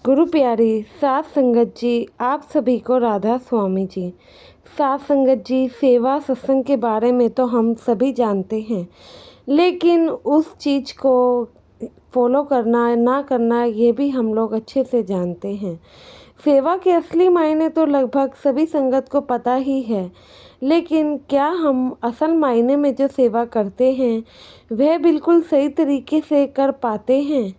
गुरु प्यारी सात संगत जी, आप सभी को राधा स्वामी जी। सात संगत जी, सेवा सत्संग के बारे में तो हम सभी जानते हैं, लेकिन उस चीज़ को फॉलो करना ना करना ये भी हम लोग अच्छे से जानते हैं। सेवा के असली मायने तो लगभग सभी संगत को पता ही है, लेकिन क्या हम असल मायने में जो सेवा करते हैं वह बिल्कुल सही तरीके से कर पाते हैं?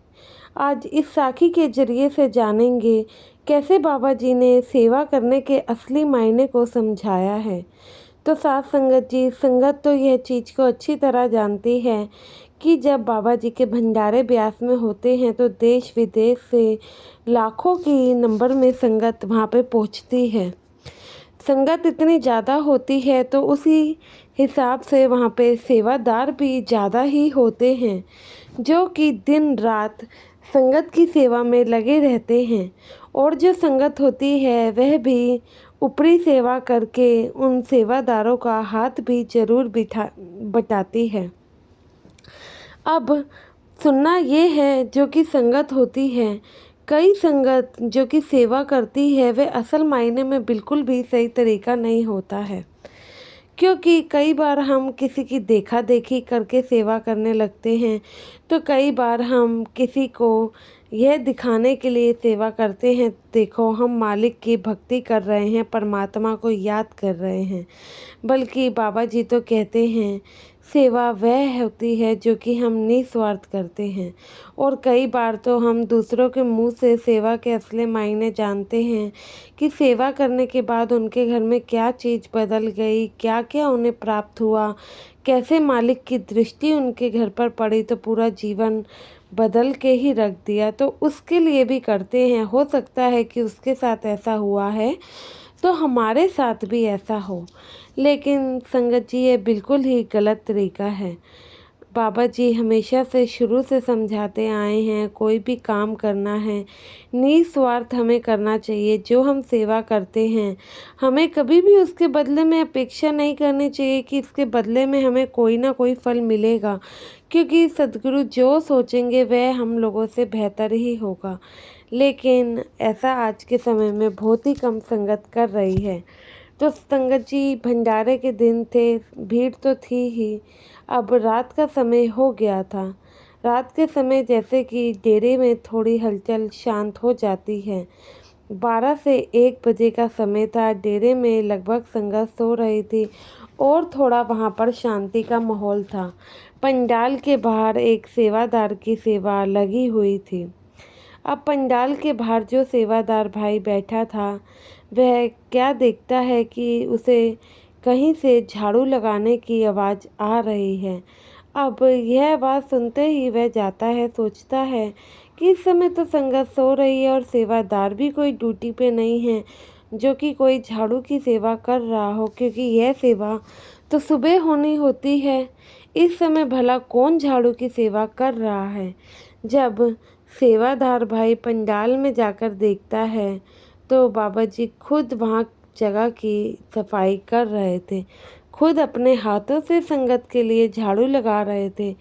आज इस साखी के जरिए से जानेंगे कैसे बाबा जी ने सेवा करने के असली मायने को समझाया है। तो साथ संगत जी, संगत तो यह चीज़ को अच्छी तरह जानती है कि जब बाबा जी के भंडारे ब्यास में होते हैं तो देश विदेश से लाखों की नंबर में संगत वहाँ पे पहुँचती है। संगत इतनी ज़्यादा होती है तो उसी हिसाब से वहाँ पे सेवादार भी ज़्यादा ही होते हैं, जो कि दिन रात संगत की सेवा में लगे रहते हैं। और जो संगत होती है वह भी ऊपरी सेवा करके उन सेवादारों का हाथ भी जरूर बटाती है। अब सुनना ये है, जो कि संगत होती है, कई संगत जो कि सेवा करती है वह असल मायने में बिल्कुल भी सही तरीका नहीं होता है, क्योंकि कई बार हम किसी की देखा देखी करके सेवा करने लगते हैं, तो कई बार हम किसी को यह दिखाने के लिए सेवा करते हैं, देखो हम मालिक की भक्ति कर रहे हैं, परमात्मा को याद कर रहे हैं। बल्कि बाबा जी तो कहते हैं सेवा वह होती है जो कि हम निस्वार्थ करते हैं। और कई बार तो हम दूसरों के मुंह से सेवा के असली मायने जानते हैं कि सेवा करने के बाद उनके घर में क्या चीज़ बदल गई, क्या क्या उन्हें प्राप्त हुआ, कैसे मालिक की दृष्टि उनके घर पर पड़ी तो पूरा जीवन बदल के ही रख दिया। तो उसके लिए भी करते हैं, हो सकता है कि उसके साथ ऐसा हुआ है तो हमारे साथ भी ऐसा हो। लेकिन संगत जी, ये बिल्कुल ही गलत तरीका है। बाबा जी हमेशा से शुरू से समझाते आए हैं, कोई भी काम करना है निस्वार्थ हमें करना चाहिए। जो हम सेवा करते हैं हमें कभी भी उसके बदले में अपेक्षा नहीं करनी चाहिए कि इसके बदले में हमें कोई ना कोई फल मिलेगा, क्योंकि सद्गुरु जो सोचेंगे वह हम लोगों से बेहतर ही होगा। लेकिन ऐसा आज के समय में बहुत ही कम संगत कर रही है। तो संगत जी, भंडारे के दिन थे, भीड़ तो थी ही। अब रात का समय हो गया था। रात के समय जैसे कि डेरे में थोड़ी हलचल शांत हो जाती है। 12 से 1 बजे का समय था। डेरे में लगभग संगत सो रही थी और थोड़ा वहाँ पर शांति का माहौल था। पंडाल के बाहर एक सेवादार की सेवा लगी हुई थी। अब पंडाल के बाहर जो सेवादार भाई बैठा था वह क्या देखता है कि उसे कहीं से झाड़ू लगाने की आवाज़ आ रही है। अब यह आवाज़ सुनते ही वह जाता है, सोचता है कि इस समय तो संगत सो रही है और सेवादार भी कोई ड्यूटी पे नहीं है जो कि कोई झाड़ू की सेवा कर रहा हो, क्योंकि यह सेवा तो सुबह होनी होती है। इस समय भला कौन झाड़ू की सेवा कर रहा है? जब सेवादार भाई पंडाल में जाकर देखता है तो बाबा जी खुद वहाँ जगह की सफाई कर रहे थे, खुद अपने हाथों से संगत के लिए झाड़ू लगा रहे थे।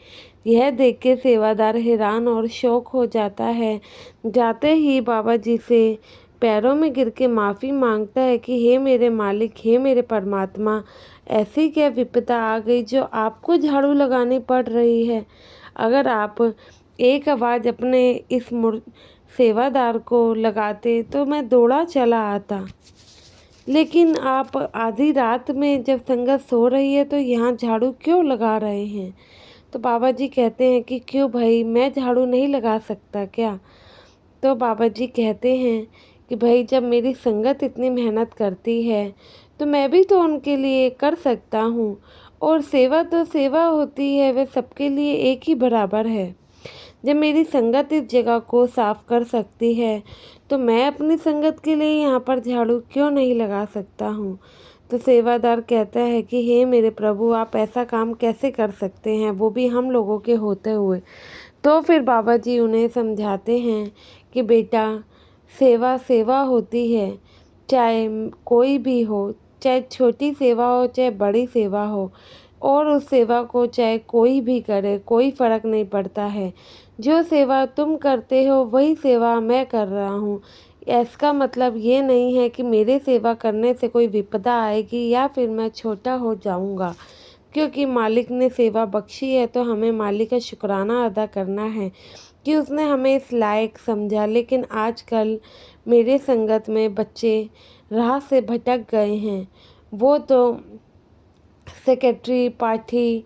यह देख के सेवादार हैरान और शौक हो जाता है। जाते ही बाबा जी से पैरों में गिर के माफ़ी मांगता है कि हे मेरे मालिक, हे मेरे परमात्मा, ऐसी क्या विपदा आ गई जो आपको झाड़ू लगानी पड़ रही है? अगर आप एक आवाज़ अपने इस सेवादार को लगाते तो मैं दौड़ा चला आता, लेकिन आप आधी रात में जब संगत सो रही है तो यहाँ झाड़ू क्यों लगा रहे हैं? तो बाबा जी कहते हैं कि क्यों भाई, मैं झाड़ू नहीं लगा सकता क्या? तो बाबा जी कहते हैं कि भाई, जब मेरी संगत इतनी मेहनत करती है तो मैं भी तो उनके लिए कर सकता हूँ। और सेवा तो सेवा होती है, वह सबके लिए एक ही बराबर है। जब मेरी संगत इस जगह को साफ कर सकती है तो मैं अपनी संगत के लिए यहाँ पर झाड़ू क्यों नहीं लगा सकता हूँ? तो सेवादार कहता है कि हे मेरे प्रभु, आप ऐसा काम कैसे कर सकते हैं, वो भी हम लोगों के होते हुए? तो फिर बाबा जी उन्हें समझाते हैं कि बेटा, सेवा सेवा होती है, चाहे कोई भी हो, चाहे छोटी सेवा हो चाहे बड़ी सेवा हो। और उस सेवा को चाहे कोई भी करे, कोई फ़र्क नहीं पड़ता है। जो सेवा तुम करते हो वही सेवा मैं कर रहा हूँ। इसका मतलब ये नहीं है कि मेरे सेवा करने से कोई विपदा आएगी या फिर मैं छोटा हो जाऊँगा। क्योंकि मालिक ने सेवा बख्शी है तो हमें मालिक का शुक्राना अदा करना है कि उसने हमें इस लायक समझा। लेकिन आजकल मेरे संगत में बच्चे राह से भटक गए हैं। वो तो सेक्रेटरी, पाठी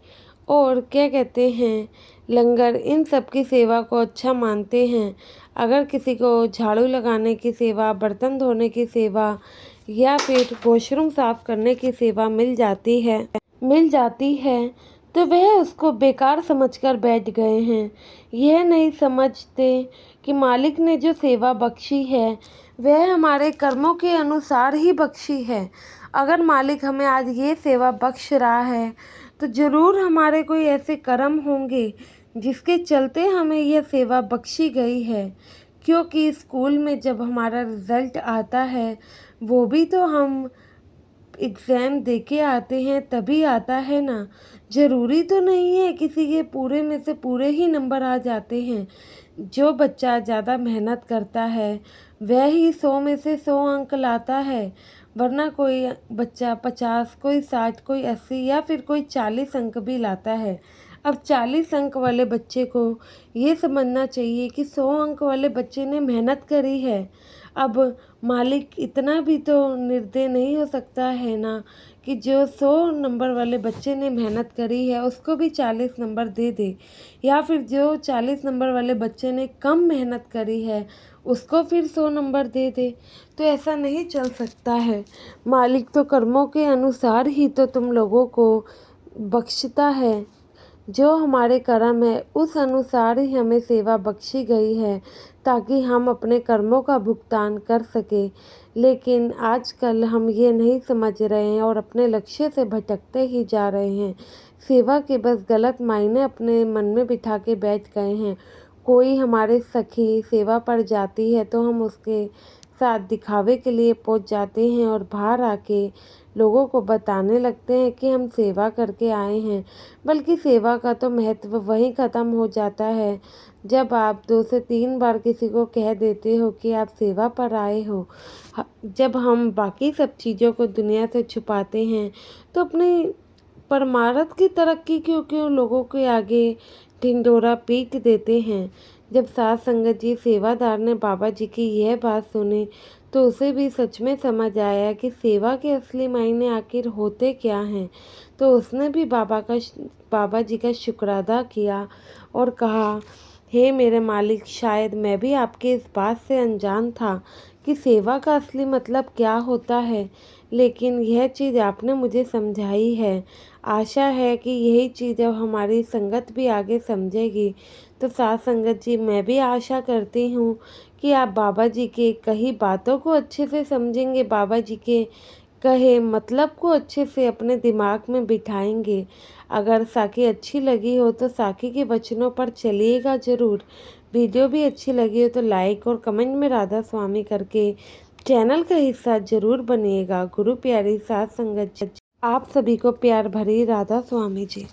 और क्या कहते हैं, लंगर, इन सब की सेवा को अच्छा मानते हैं। अगर किसी को झाड़ू लगाने की सेवा, बर्तन धोने की सेवा या फिर वॉशरूम साफ़ करने की सेवा मिल जाती है तो वह उसको बेकार समझकर बैठ गए हैं। यह नहीं समझते कि मालिक ने जो सेवा बख्शी है वह हमारे कर्मों के अनुसार ही बख्शी है। अगर मालिक हमें आज ये सेवा बख्श रहा है तो ज़रूर हमारे कोई ऐसे कर्म होंगे जिसके चलते हमें यह सेवा बख्शी गई है। क्योंकि स्कूल में जब हमारा रिज़ल्ट आता है वो भी तो हम एग्ज़ाम दे के आते हैं तभी आता है ना। ज़रूरी तो नहीं है किसी के पूरे में से पूरे ही नंबर आ जाते हैं। जो बच्चा ज़्यादा मेहनत करता है वह ही 100 में से 100 अंक लाता है, वरना कोई बच्चा 50, कोई 60, कोई 80 या फिर कोई 40 अंक भी लाता है। अब 40 अंक वाले बच्चे को ये समझना चाहिए कि 100 अंक वाले बच्चे ने मेहनत करी है। अब मालिक इतना भी तो निर्दयी नहीं हो सकता है ना कि जो 100 नंबर वाले बच्चे ने मेहनत करी है उसको भी 40 नंबर दे दे, या फिर जो 40 नंबर वाले बच्चे ने कम मेहनत करी है उसको फिर 100 नंबर दे दे। तो ऐसा नहीं चल सकता है। मालिक तो कर्मों के अनुसार ही तो तुम लोगों को बख्शता है। जो हमारे कर्म है उस अनुसार ही हमें सेवा बख्शी गई है ताकि हम अपने कर्मों का भुगतान कर सकें। लेकिन आजकल हम ये नहीं समझ रहे हैं और अपने लक्ष्य से भटकते ही जा रहे हैं। सेवा के बस गलत मायने अपने मन में बिठा के बैठ गए हैं। कोई हमारे सखी सेवा पर जाती है तो हम उसके साथ दिखावे के लिए पहुंच जाते हैं और बाहर आके लोगों को बताने लगते हैं कि हम सेवा करके आए हैं। बल्कि सेवा का तो महत्व वहीं ख़त्म हो जाता है जब आप 2 से 3 बार किसी को कह देते हो कि आप सेवा पर आए हो। जब हम बाकी सब चीज़ों को दुनिया से छुपाते हैं तो अपनी परमार्थ की तरक्की क्यों लोगों के आगे ढिंढोरा पीट देते हैं। जब साध संगत जी सेवादार ने बाबा जी की यह बात सुनी तो उसे भी सच में समझ आया कि सेवा के असली मायने आखिर होते क्या हैं। तो उसने भी बाबा जी का शुक्रादा किया और कहा, हे मेरे मालिक, शायद मैं भी आपके इस बात से अनजान था कि सेवा का असली मतलब क्या होता है, लेकिन यह चीज़ आपने मुझे समझाई है। आशा है कि यही चीज़ अब हमारी संगत भी आगे समझेगी। तो साथ संगत जी, मैं भी आशा करती हूँ कि आप बाबा जी के कही बातों को अच्छे से समझेंगे, बाबा जी के कहे मतलब को अच्छे से अपने दिमाग में बिठाएंगे। अगर साखी अच्छी लगी हो तो साखी के वचनों पर चलिएगा ज़रूर। वीडियो भी अच्छी लगी हो तो लाइक और कमेंट में राधा स्वामी करके चैनल का हिस्सा ज़रूर बनिएगा। गुरु प्यारी साथ संगत जी, आप सभी को प्यार भरी राधा स्वामी जी।